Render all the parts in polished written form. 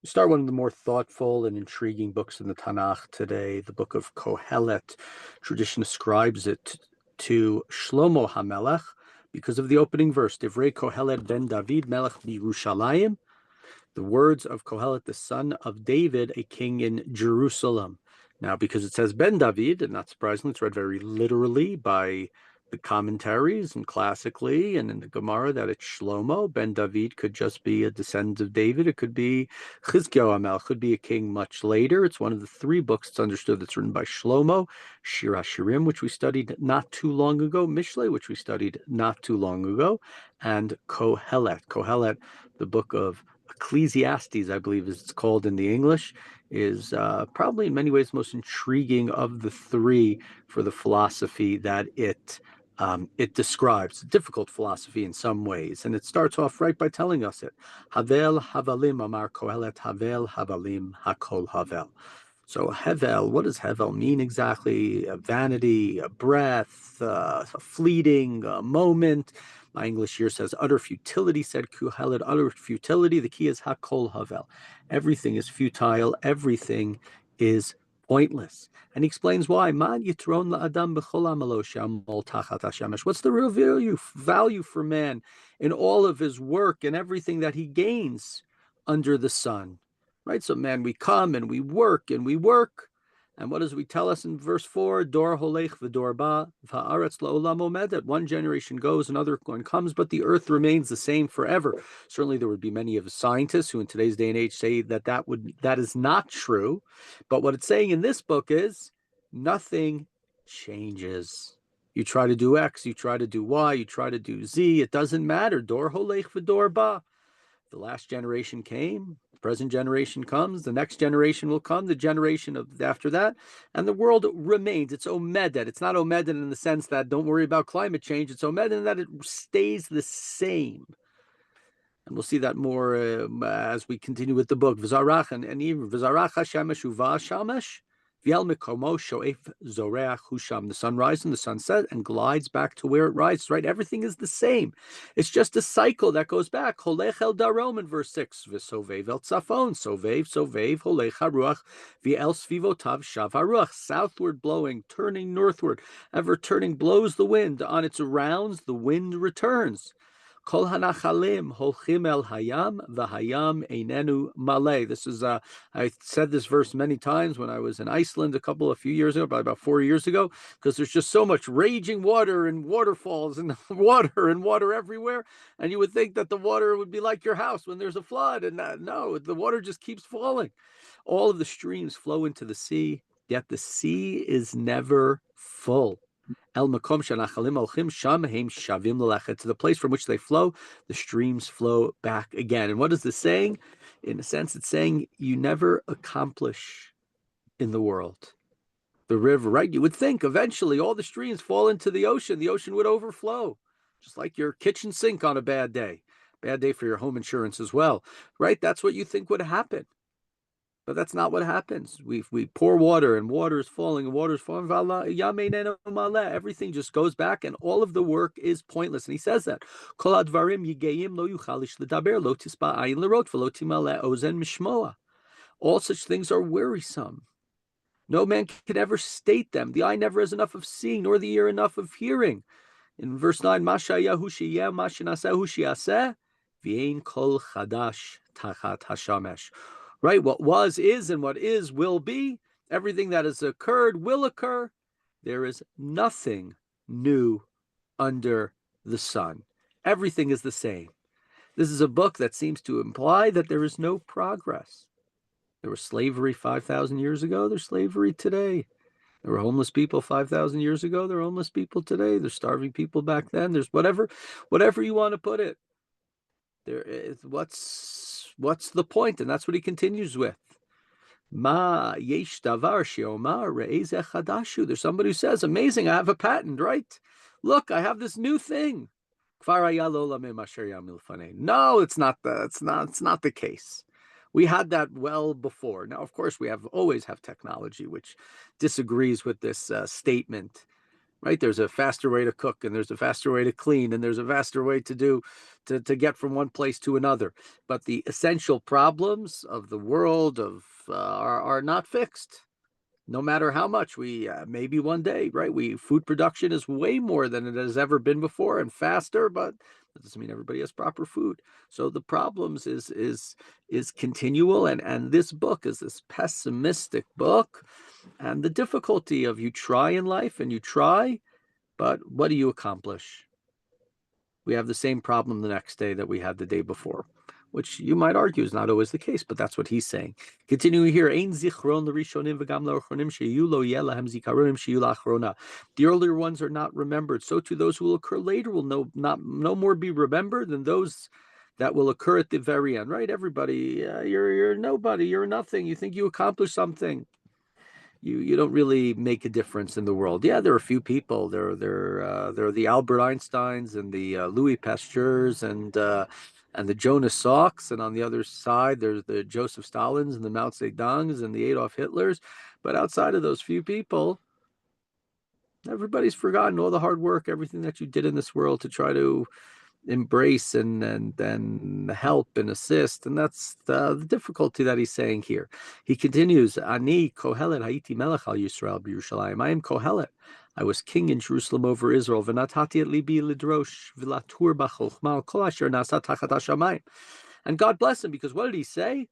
We start one of the more thoughtful and intriguing books in the Tanakh today, the book of Kohelet. Tradition ascribes it to Shlomo HaMelech because of the opening verse, Divrei Kohelet ben David melech b'Yerushalayim, the words of Kohelet, the son of David, a king in Jerusalem. Now, because it says Ben David, and not surprisingly, it's read very literally by the commentaries and classically and in the Gemara that it's Shlomo. Ben David could just be a descendant of David. It could be Chizkiyahu HaMelech, could be a king much later. It's one of the three books it's understood that's written by Shlomo. Shir Hashirim, which we studied not too long ago, Mishlei, which we studied not too long ago, and Kohelet. Kohelet, the book of Ecclesiastes, I believe is it's called in the English, is probably in many ways the most intriguing of the three for the philosophy that it describes. A difficult philosophy in some ways, and it starts off right by telling us it. Havel havalim amar Kohelet, havel havalim hakol havel. So hevel, what does hevel mean exactly? A vanity, a breath, a fleeting moment. My English here says utter futility, said Kohelet, utter futility. The key is hakol havel. Everything is futile. Everything is pointless. And he explains why. What's the real value for man in all of his work and everything that he gains under the sun? Right? So, man, we come and we work and we work. And what does we tell us in verse 4? Dor holech v'dor ba v'haaretz la'olam omedet. One generation goes, another one comes, but the earth remains the same forever. Certainly, there would be many of the scientists who, in today's day and age, say that is not true. But what it's saying in this book is nothing changes. You try to do X, you try to do Y, you try to do Z. It doesn't matter. Dor holech v'dor ba. The last generation came, the present generation comes, the next generation will come, the generation of after that, and the world remains. It's omedet. It's not omedet in the sense that don't worry about climate change. It's omedet in that it stays the same. And we'll see that more as we continue with the book. V'zarach and even v'zarach hashemesh uva shamesh. The sun rises and the sun sets and glides back to where it rises, right? Everything is the same. It's just a cycle that goes back. Holech el darom in verse 6. V'sovev el tzafon. Sovev, holech haruach. V'el svivotav shav haruach. Southward blowing, turning northward. Ever turning blows the wind. On its rounds, the wind returns. Kol hanachalim holchim el hayam v'hayam einenu malay. This is I said this verse many times when I was in Iceland a few years ago, probably about 4 years ago, because there's just so much raging water and waterfalls and water everywhere, and you would think that the water would be like your house when there's a flood, and no, the water just keeps falling. All of the streams flow into the sea, yet the sea is never full. El makom shanachalim olchim sham heim shavim l'lechet. To the place from which they flow, the streams flow back again. And what is this saying? In a sense, it's saying you never accomplish in the world. The river, right? You would think eventually all the streams fall into the ocean would overflow, just like your kitchen sink on a bad day. Bad day for your home insurance as well, right? That's what you think would happen. But that's not what happens. We pour water and water is falling and water is falling. Everything just goes back and all of the work is pointless. And he says that. All such things are wearisome. No man can ever state them. The eye never has enough of seeing, nor the ear enough of hearing. In verse 9, V'ein kol chadash tachat hashamesh. Right? What was is, and what is will be. Everything that has occurred will occur. There is nothing new under the sun. Everything is the same. This is a book that seems to imply that there is no progress. There was slavery 5,000 years ago. There's slavery today. There were homeless people 5,000 years ago. There are homeless people today. There's starving people back then. There's whatever you want to put it. There is what's the point? And that's what he continues with. Ma yesh davar sheomar re'ezeh chadashu. There's somebody who says, amazing, I have a patent, right? Look, I have this new thing. No, it's not the case. We had that well before. Now, of course, we always have technology which disagrees with this statement. right? There's a faster way to cook, and there's a faster way to clean, and there's a faster way to get from one place to another. But the essential problems of the world are not fixed. No matter how much we maybe one day, right? Food production is way more than it has ever been before and faster, but that doesn't mean everybody has proper food. So the problems is continual, and this book is this pessimistic book, and the difficulty of you try in life and you try, but what do you accomplish? We have the same problem the next day that we had the day before, which you might argue is not always the case, but that's what he's saying. Continuing here, the earlier ones are not remembered. So too those who will occur later will no more be remembered than those that will occur at the very end, right? Everybody, you're nobody, you're nothing. You think you accomplished something. You don't really make a difference in the world. Yeah, there are a few people. There are the Albert Einsteins and the Louis Pasteurs and the Jonas Salks, and on the other side there's the Joseph Stalins and the Mao Zedongs and the Adolf Hitlers. But outside of those few people, everybody's forgotten all the hard work, everything that you did in this world to try to embrace and help and assist, and that's the difficulty that he's saying here. He continues, Ani Kohelet Haiti Melech al Yisrael b'Yerushalayim. I am Kohelet. I was king in Jerusalem over Israel. V'natati et libi lidrosh v'latur b'chochma kol asher nasa tachat hashamayim. And God bless him, because what did he say?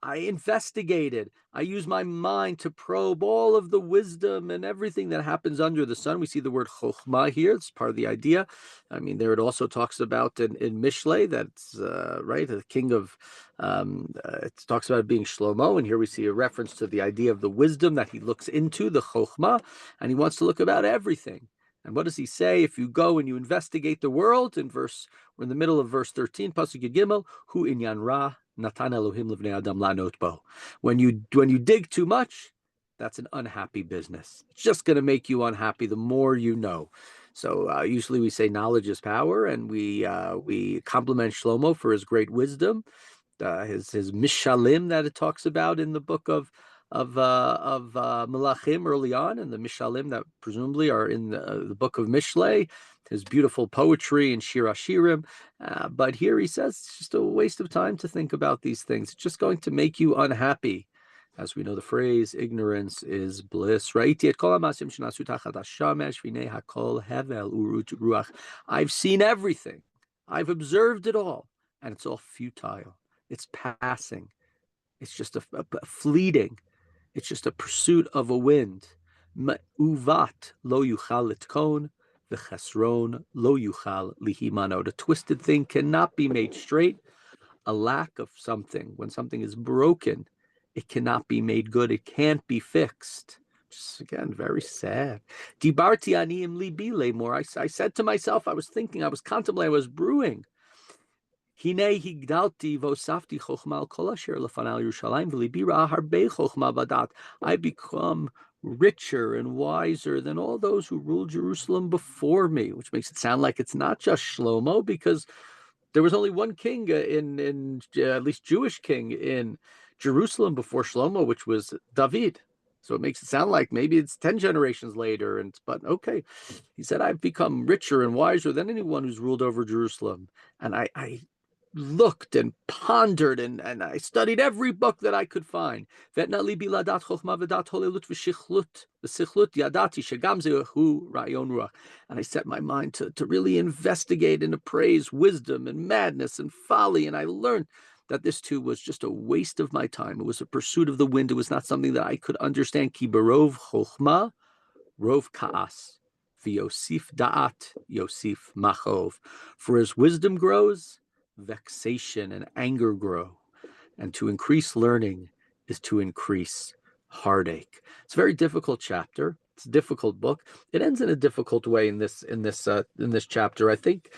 I investigated. I used my mind to probe all of the wisdom and everything that happens under the sun. We see the word chokhmah here. It's part of the idea. I mean, there it also talks about in Mishlei, that's right, the king of, it talks about it being Shlomo. And here we see a reference to the idea of the wisdom that he looks into, the chokhmah, and he wants to look about everything. And what does he say? If you go and you investigate the world, we're in the middle of verse 13, Pasuk Gimel, Hu inyan ra, Natan Elohim livnei adam lanot bo. When you dig too much, that's an unhappy business. It's just going to make you unhappy the more you know. So usually we say knowledge is power, and we compliment Shlomo for his great wisdom, his mishalim that it talks about in the book of Melachim early on, and the mishalim that presumably are in the book of Mishlei, his beautiful poetry and Shir Hashirim. But here he says it's just a waste of time to think about these things. It's just going to make you unhappy. As we know the phrase, ignorance is bliss. I've seen everything. I've observed it all, and it's all futile. It's passing. It's just a fleeting. It's just a pursuit of a wind. Uvat lo yuchal litkon, v'chesron lo yuchal lihimano. The twisted thing cannot be made straight. A lack of something, when something is broken, it cannot be made good. It can't be fixed. Just again, very sad. Dibarti ani im libi lemor. I said to myself, I was thinking, I was contemplating, I was brewing. Hine higdalti vosafti chochma kol asher lefanal Yerushalayim v'libi ra harbe chochma badat. I become richer and wiser than all those who ruled Jerusalem before me, which makes it sound like it's not just Shlomo, because there was only one king in at least Jewish king in Jerusalem before Shlomo, which was David. So it makes it sound like maybe it's 10 generations later. But okay, he said, I've become richer and wiser than anyone who's ruled over Jerusalem. And I looked and pondered and I studied every book that I could find. And I set my mind to really investigate and to praise wisdom and madness and folly. And I learned that this too was just a waste of my time. It was a pursuit of the wind. It was not something that I could understand. Ki berov chochma, rov ka'as, v'yosif da'at, yosif machov. For as wisdom grows, vexation and anger grow, and to increase learning is to increase heartache. It's a very difficult chapter. It's a difficult book. It ends in a difficult way in this chapter. I think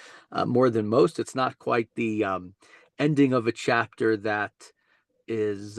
more than most, it's not quite the ending of a chapter that is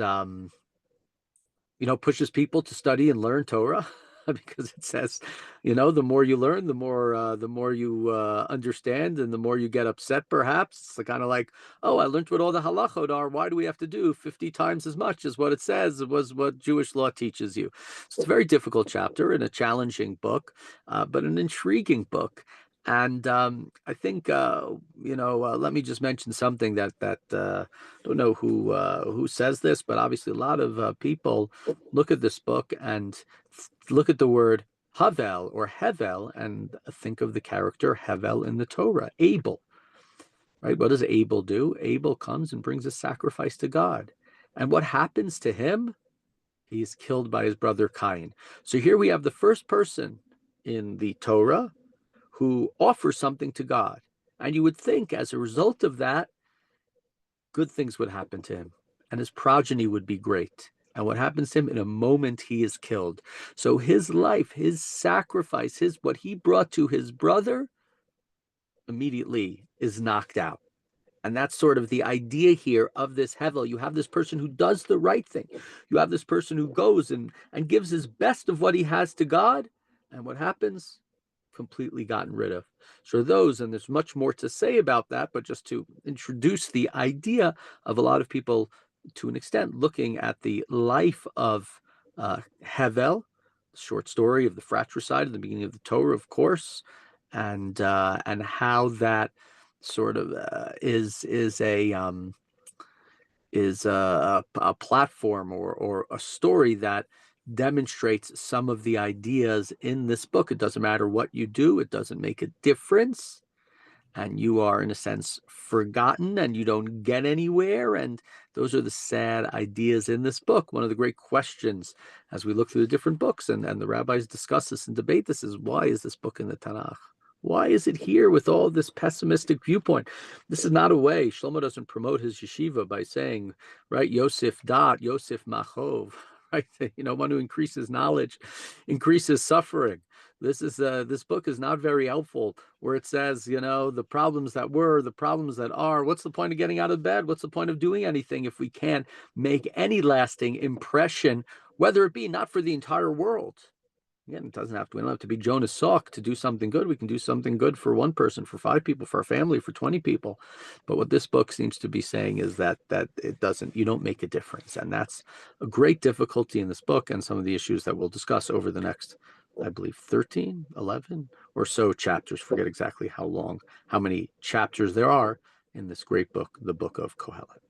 pushes people to study and learn Torah. because it says, the more you learn, the more you understand, and the more you get upset. Perhaps it's kind of like, oh, I learned what all the halachot are. Why do we have to do 50 times as much as what it says was what Jewish law teaches you? So it's a very difficult chapter and a challenging book, but an intriguing book. And I think, let me just mention something that I don't know who says this, but obviously a lot of people look at this book and look at the word Havel or Hevel and think of the character Hevel in the Torah, Abel. Right? What does Abel do? Abel comes and brings a sacrifice to God. And what happens to him? He is killed by his brother Cain. So here we have the first person in the Torah who offers something to God. And you would think as a result of that, good things would happen to him and his progeny would be great. And what happens to him? In a moment, he is killed. So his life, his sacrifice, what he brought to his brother immediately is knocked out. And that's sort of the idea here of this Hevel. You have this person who does the right thing. You have this person who goes and gives his best of what he has to God. And what happens? Completely gotten rid of. So those, and there's much more to say about that, but just to introduce the idea of a lot of people, to an extent, looking at the life of Hevel, short story of the fratricide at the beginning of the Torah, of course, and how that sort of is a platform or a story that demonstrates some of the ideas in this book. It doesn't matter what you do, it doesn't make a difference, and you are in a sense forgotten and you don't get anywhere. And those are the sad ideas in this book. One of the great questions as we look through the different books and the rabbis discuss this and debate this is, why is this book in the Tanakh? Why is it here with all this pessimistic viewpoint? This is not a way. Shlomo doesn't promote his yeshiva by saying, right, Yosef Dat, Yosef Machov, right? One who increases knowledge, increases suffering. This book is not very helpful where it says, the problems that were, the problems that are. What's the point of getting out of bed? What's the point of doing anything if we can't make any lasting impression, whether it be not for the entire world? Again, we don't have to be Jonas Salk to do something good. We can do something good for one person, for 5 people, for a family, for 20 people. But what this book seems to be saying is that you don't make a difference. And that's a great difficulty in this book and some of the issues that we'll discuss over the next, I believe, 13, 11 or so chapters. Forget exactly how many chapters there are in this great book, the book of Kohelet.